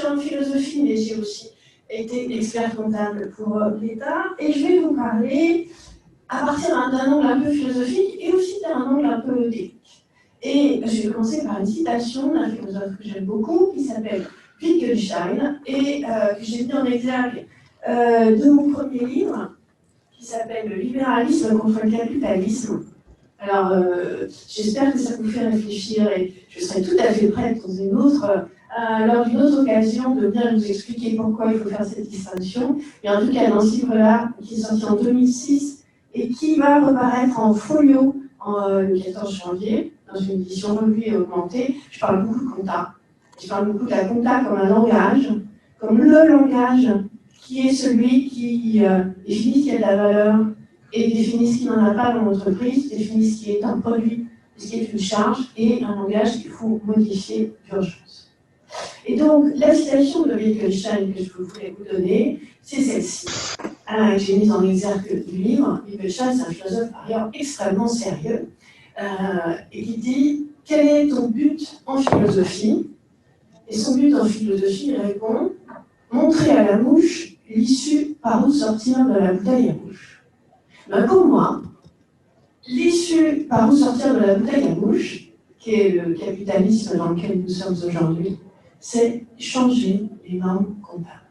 en philosophie, mais j'ai aussi été expert comptable pour l'État. Et je vais vous parler à partir d'un angle un peu philosophique et aussi d'un angle un peu technique. Et je vais commencer par une citation d'un philosophe que j'aime beaucoup, qui s'appelle Wittgenstein, et que j'ai mis en exergue de mon premier livre, qui s'appelle « Le libéralisme contre le capitalisme ». Alors, j'espère que ça vous fait réfléchir et je serai tout à fait prête lors d'une autre occasion de bien vous expliquer pourquoi il faut faire cette distinction. Mais en tout cas, dans ce livre-là, qui est sorti en 2006 et qui va reparaître en folio le 14 janvier, dans une édition revue et augmentée, je parle beaucoup de compta. Je parle beaucoup de la compta comme un langage, comme le langage qui est celui qui définit ce qui a de la valeur, et définit ce qui n'en a pas dans l'entreprise, définit ce qui est un produit, ce qui est une charge, et un langage qu'il faut modifier d'urgence. Et donc, la citation de Wittgenstein que je voulais vous donner, c'est celle-ci. J'ai mise en exergue du livre. Wittgenstein, c'est un philosophe par ailleurs extrêmement sérieux, et qui dit « Quel est ton but en philosophie ?» Et son but en philosophie, il répond « Montrer à la mouche l'issue par où sortir de la bouteille à mouche. » Ben pour moi, l'issue par où sortir de la bouteille à mouche, qui est le capitalisme dans lequel nous sommes aujourd'hui, c'est changer les normes comptables.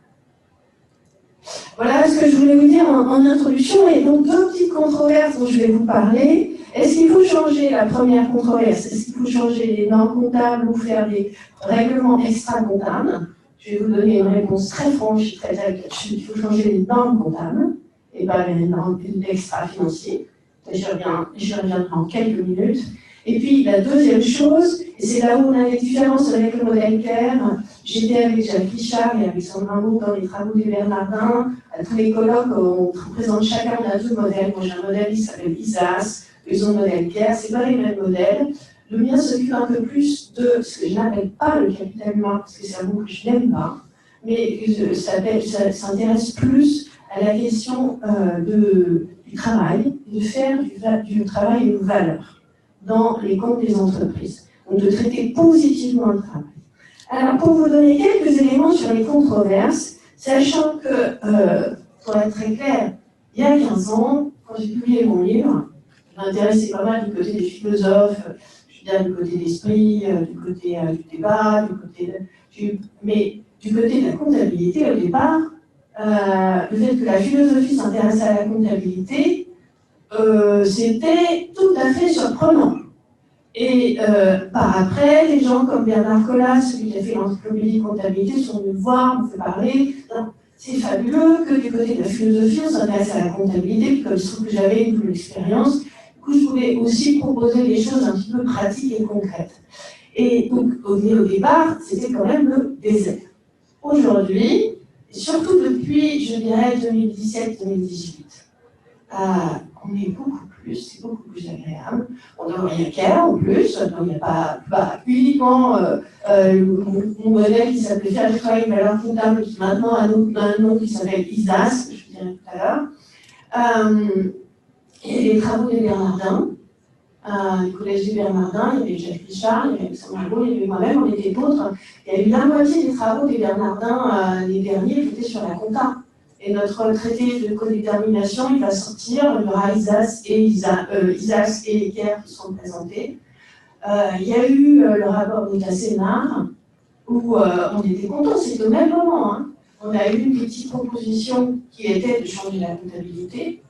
Voilà ce que je voulais vous dire en introduction, et donc deux petites controverses dont je vais vous parler. Est-ce qu'il faut changer, la première controverse, est-ce qu'il faut changer les normes comptables ou faire des règlements extra-comptables? Je vais vous donner une réponse très franche, très directe là-dessus. Il faut changer les normes comptables et pas les normes extra-financiers. J'y reviendrai en quelques minutes. Et puis la deuxième chose, et c'est là où on a les différences avec le modèle CARE, j'étais avec Jacques Richard et avec Sandra Maud dans les travaux des Bernardins. À tous les colloques, on présente chacun, on a deux modèles. Moi j'ai un modèle qui s'appelle ISAS, ils ont le modèle CARE, c'est pas les mêmes modèles. Le mien s'occupe un peu plus de ce que je n'appelle pas le capital humain, parce que c'est un mot que je n'aime pas, mais ça s'intéresse plus à la question du travail, de faire du travail une valeur dans les comptes des entreprises. Donc de traiter positivement le travail. Alors pour vous donner quelques éléments sur les controverses, sachant que, pour être très clair, il y a 15 ans, quand j'ai publié mon livre, je m'intéressais pas mal du côté des philosophes, je veux dire du côté d'esprit, du côté du débat, mais du côté de la comptabilité au départ, le fait que la philosophie s'intéresse à la comptabilité, c'était tout à fait surprenant. Et par après, les gens comme Bernard Collas, celui qui a fait l'encyclopédie comptabilité, sont venus me voir, me fait parler. C'est fabuleux que du côté de la philosophie, on s'intéresse à la comptabilité, puis comme il se trouve que j'avais une double expérience, du coup, je voulais aussi proposer des choses un petit peu pratiques et concrètes. Et donc, au départ, c'était quand même le désert. Aujourd'hui, et surtout depuis, je dirais, 2017-2018, on est beaucoup plus, c'est beaucoup plus agréable. On n'a rien qu'à en plus, donc il n'y a pas uniquement mon modèle qui s'appelait Faire du travail une valeur comptable, qui maintenant a un nom qui s'appelle ISAS, que je dirai tout à l'heure. Il y a les travaux des Bernardins, du collège des Bernardins, il y avait Jacques Richard, il y avait Alexandre Maud, il y avait moi-même, on était d'autres. Il y a eu la moitié des travaux des Bernardins, les derniers, qui étaient sur la compta. Et notre traité de codétermination, il va sortir, il y aura ISAS et CARE qui sont présentés. Il y a eu le rapport de Tassénard, où on était contents, c'était au même moment. Hein. On a eu une petite proposition qui était de changer la comptabilité.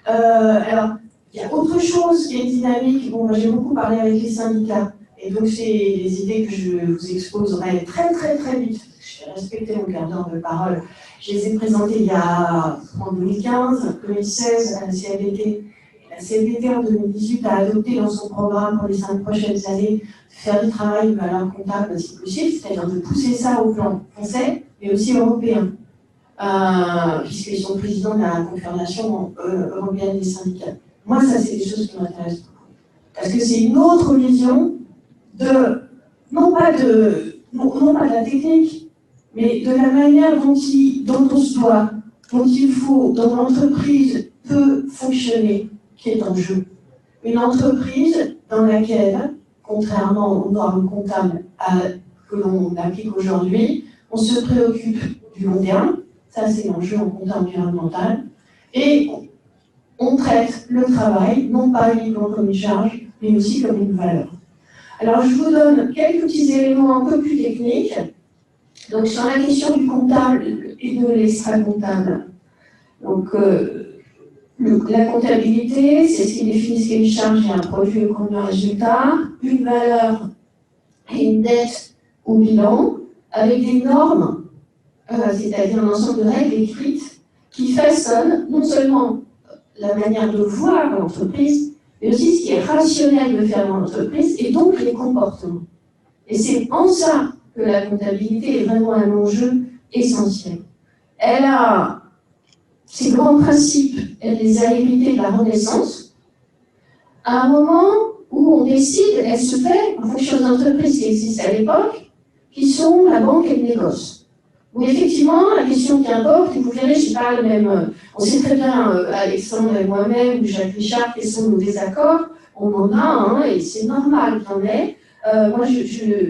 Alors, il y a autre chose qui est dynamique. Bon, moi j'ai beaucoup parlé avec les syndicats, et donc c'est des idées que je vous exposerai très très très vite. Je vais respecter mon quart d'heure de parole. Je les ai présentées en 2015, 2016 à la CFDT. La CFDT en 2018 a adopté dans son programme pour les 5 prochaines années de faire du travail de valeur comptable si possible, c'est-à-dire de pousser ça au plan français, mais aussi européen, puisqu'ils sont présidents de la Confédération européenne des syndicats. Moi, ça, c'est des choses qui m'intéressent beaucoup. Parce que c'est une autre vision non pas de la technique, mais de la manière dont on se doit, dont il faut, dont l'entreprise peut fonctionner, qui est en jeu. Une entreprise dans laquelle, contrairement aux normes comptables que l'on applique aujourd'hui, on se préoccupe du long terme, ça c'est l'enjeu en compta environnemental, et on traite le travail, non pas uniquement comme une charge, mais aussi comme une valeur. Alors je vous donne quelques petits éléments un peu plus techniques. Donc sur la question du comptable et de l'extra-comptable. Donc la comptabilité, c'est ce qui définit ce qu'est une charge et un produit au compte de résultat, une valeur et une dette au bilan, avec des normes, c'est-à-dire un ensemble de règles écrites qui façonnent non seulement la manière de voir l'entreprise, mais aussi ce qui est rationnel de faire dans l'entreprise, et donc les comportements. Et c'est en ça que la comptabilité est vraiment un enjeu essentiel. Elle a ces grands principes, elle les a hérités de la Renaissance. À un moment où on décide, elle se fait en fonction des entreprises qui existent à l'époque, qui sont la banque et le négoce. Où effectivement, la question qui importe, et vous verrez, je parle même, on sait très bien, Alexandre et moi-même, ou Jacques Richard, quels sont nos désaccords, on en a, et c'est normal qu'il y en ait. Moi,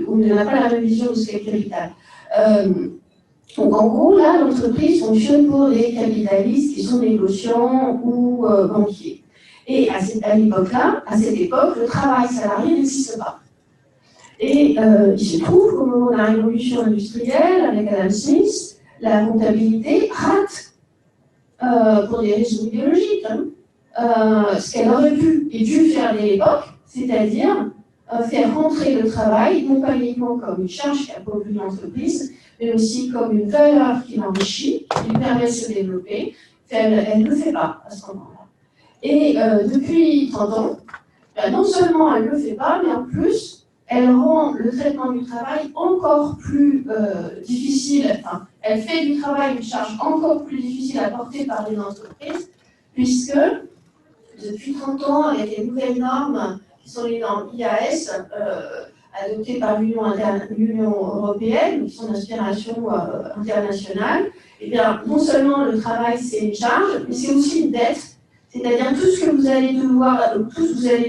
on n'a pas la même vision de ce qu'est le capital. Donc en gros, là, l'entreprise fonctionne pour les capitalistes qui sont négociants ou banquiers. Et à cette époque, le travail salarié n'existe pas. Et il se trouve qu'au moment de la révolution industrielle, avec Adam Smith, la comptabilité rate, pour des raisons idéologiques, ce qu'elle aurait pu et dû faire dès l'époque, c'est-à-dire faire rentrer le travail, non pas uniquement comme une charge qui appauvrit l'entreprise, mais aussi comme une valeur qui l'enrichit, qui lui permet de se développer. Elle ne le fait pas à ce moment-là. Et depuis 30 ans, non seulement elle ne le fait pas, mais en plus, elle rend le traitement du travail encore plus difficile, enfin, elle fait du travail une charge encore plus difficile à porter par les entreprises, puisque depuis 30 ans, avec les nouvelles normes, qui sont les normes IAS, adoptées par l'Union européenne, qui sont d'inspiration internationale, eh bien, non seulement le travail c'est une charge, mais c'est aussi une dette, c'est-à-dire tout ce que vous allez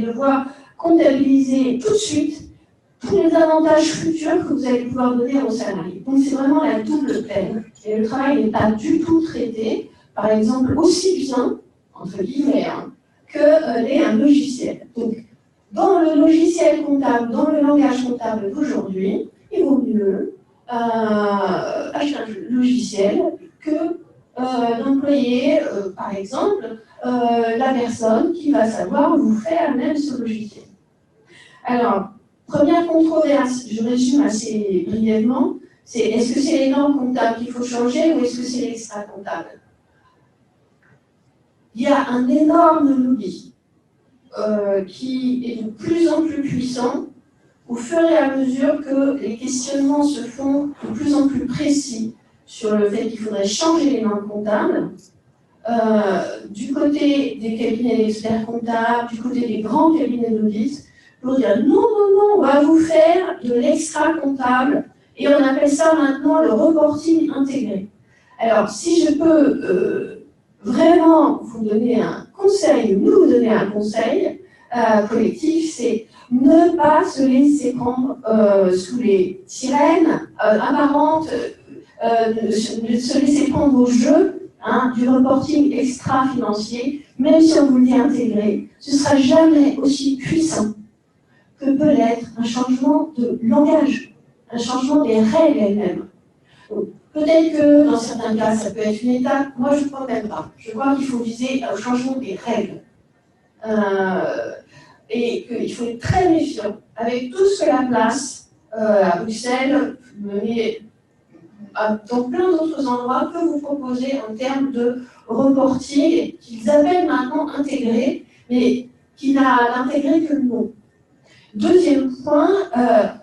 devoir comptabiliser tout de suite, tous les avantages futurs que vous allez pouvoir donner aux salariés. Donc c'est vraiment la double peine. Et le travail n'est pas du tout traité, par exemple, aussi bien, entre guillemets, que l'est un logiciel. Donc, dans le logiciel comptable, dans le langage comptable d'aujourd'hui, il vaut mieux acheter un logiciel que d'employer, par exemple, la personne qui va savoir vous faire même ce logiciel. Alors, première controverse, je résume assez brièvement, c'est est-ce que c'est les normes comptables qu'il faut changer ou est-ce que c'est l'extra-comptable? Il y a un énorme lobby qui est de plus en plus puissant au fur et à mesure que les questionnements se font de plus en plus précis sur le fait qu'il faudrait changer les normes comptables. Du côté des cabinets d'experts comptables, du côté des grands cabinets d'audit, pour dire non, on va vous faire de l'extra-comptable et on appelle ça maintenant le reporting intégré. Alors, si je peux vraiment vous donner un conseil, nous donner un conseil collectif, c'est ne pas se laisser prendre sous les sirènes apparentes, de se laisser prendre au jeu du reporting extra-financier, même si on vous le dit intégré, ce ne sera jamais aussi puissant que peut l'être un changement de langage, un changement des règles elles-mêmes. Peut-être que dans certains cas, ça peut être une étape. Moi, je ne crois même pas. Je crois qu'il faut viser au changement des règles. Et qu'il faut être très méfiant avec tout ce que la place à Bruxelles, mais dans plein d'autres endroits, peut vous proposer en termes de reporting qu'ils appellent maintenant intégré, mais qui n'a intégré que le mot. Deuxième point,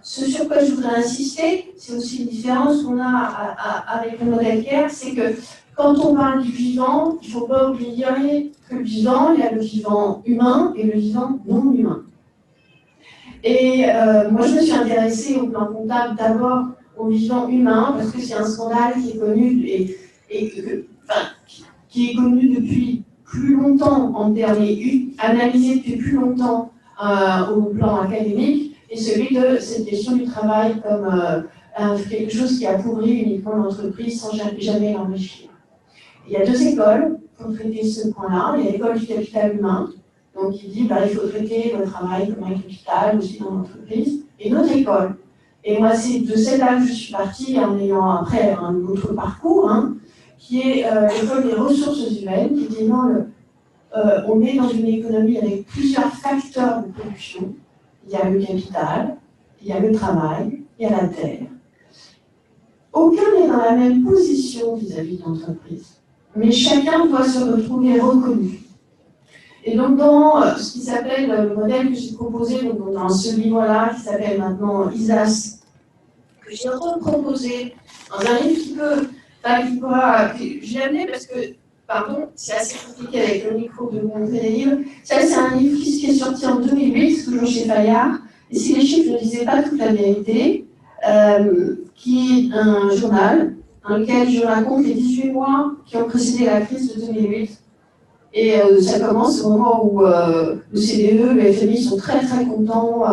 ce sur quoi je voudrais insister, c'est aussi une différence qu'on a avec le modèle CARE, c'est que quand on parle du vivant, il ne faut pas oublier que le vivant, il y a le vivant humain et le vivant non humain. Et moi, je me suis intéressée au plan comptable d'abord au vivant humain, parce que c'est un scandale qui est connu qui est connu depuis plus longtemps en termes analysé depuis plus longtemps au plan académique, et celui de cette question du travail comme quelque chose qui appauvrit uniquement l'entreprise sans jamais l'enrichir. Il y a deux écoles pour traiter ce point-là. Il y a l'école du capital humain, donc qui dit il faut traiter le travail comme un capital aussi dans l'entreprise, et une autre école. Et moi, c'est de celle-là que je suis partie en ayant après un autre parcours, qui est l'école des ressources humaines, qui dit non, on est dans une économie avec plusieurs facteurs de production. Il y a le capital, il y a le travail, il y a la terre. Aucun n'est dans la même position vis-à-vis de l'entreprise, mais chacun doit se retrouver reconnu. Et donc dans ce qui s'appelle le modèle que j'ai proposé, donc dans ce livre-là, qui s'appelle maintenant ISAS, que j'ai reproposé dans un livre je l'ai amené parce que, pardon, c'est assez compliqué avec le micro de montrer les livres. Ça, c'est un livre qui est sorti en 2008, toujours chez Fayard, et si les chiffres ne disaient pas toute la vérité, qui est un journal dans lequel je raconte les 18 mois qui ont précédé la crise de 2008. Et ça commence au moment où le CDE, le FMI sont très très contents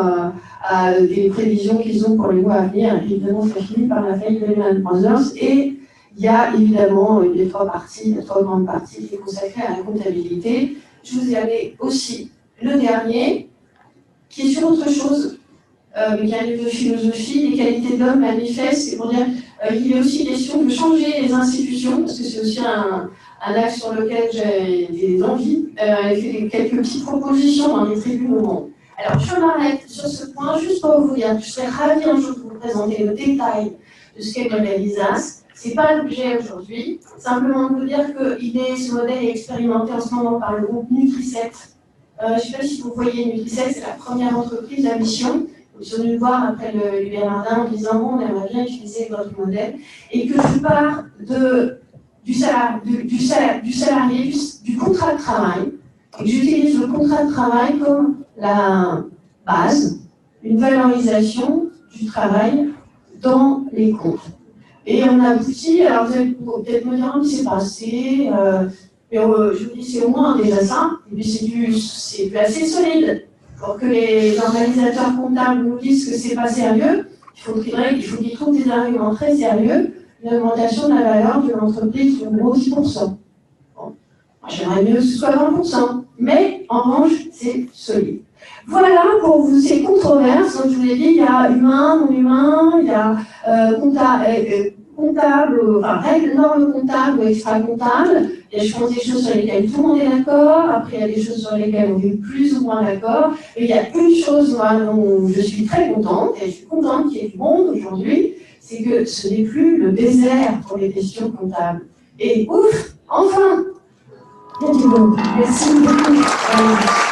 des prévisions qu'ils ont pour les mois à venir. Et évidemment, ça finit par la faillite de Lehman Brothers. Et il y a évidemment les trois grandes parties qui sont consacrées à la comptabilité. Je vous ai amené aussi le dernier, qui est sur autre chose, mais qui est un livre de philosophie, les qualités de l'homme manifestes. C'est pour dire qu'il est aussi question de changer les institutions, parce que c'est aussi un axe sur lequel j'ai des envies, et quelques petites propositions dans les tribunes au monde. Alors, je m'arrête sur ce point juste pour vous dire que je serais ravie un jour de vous présenter le détail de ce qu'est le modèle ISAS. Ce n'est pas l'objet aujourd'hui, simplement de vous dire que ce modèle est expérimenté en ce moment par le groupe Nutriset. Je ne sais pas si vous voyez Nutriset, c'est la première entreprise à mission. Ils sont venus me voir après le Bernardin en disant bon, on aimerait bien utiliser votre modèle, et que je pars du salarié, du contrat de travail, et que j'utilise le contrat de travail comme la base, une valorisation du travail dans les comptes. Et on aboutit, alors vous allez peut-être me dire, c'est pas assez, mais je vous dis, c'est au moins déjà ça, et puis c'est assez solide. Pour que les organisateurs comptables nous disent que c'est pas sérieux, il faut qu'ils trouvent des arguments très sérieux, une augmentation de la valeur de l'entreprise de gros 10%. Bon. J'aimerais mieux que ce soit 20%, mais en revanche, c'est solide. Voilà pour vous ces controverses. Donc, je vous l'ai dit, il y a humain, non humain, il y a normes comptables ou extra-comptables. Il y a, je pense, des choses sur lesquelles tout le monde est d'accord. Après, il y a des choses sur lesquelles on est plus ou moins d'accord. Et il y a une chose dont je suis très contente, et je suis contente qu'il y ait du monde aujourd'hui, c'est que ce n'est plus le désert pour les questions comptables. Et ouf, enfin, il y a du monde. Merci beaucoup.